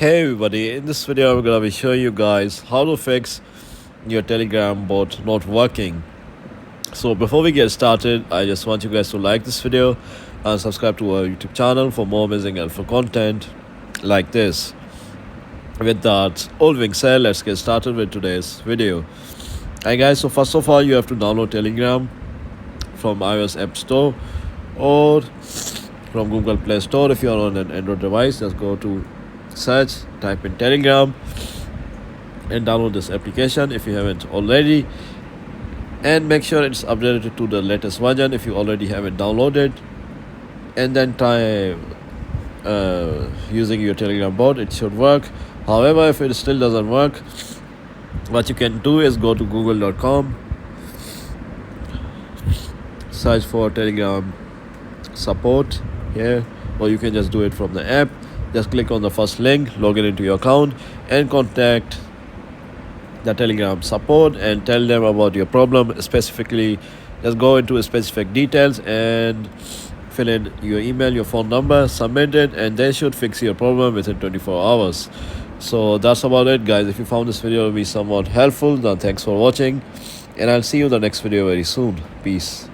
Hey everybody, in this video I'm gonna be showing you guys how to fix your Telegram bot not working. So before we get started, I just want you guys to like this video and subscribe to our YouTube channel for more amazing helpful content like this. With that all being said, let's get started with today's video. Hi guys, so first of all you have to download Telegram from iOS App Store or from Google Play Store. If you are on an Android device, just go to search, type in Telegram and download this application if you haven't already, and make sure it's updated to the latest version if you already have it downloaded, and then try using your Telegram bot. It should work. However, if it still doesn't work, what you can do is go to google.com, search for Telegram support here, or you can just do it from the app. Just click on the first link, log in into your account and contact the Telegram support and tell them about your problem. Specifically, just go into specific details and fill in your email, your phone number, submit it, and they should fix your problem within 24 hours. So that's about it, guys. If you found this video to be somewhat helpful, then thanks for watching, and I'll see you in the next video very soon. Peace.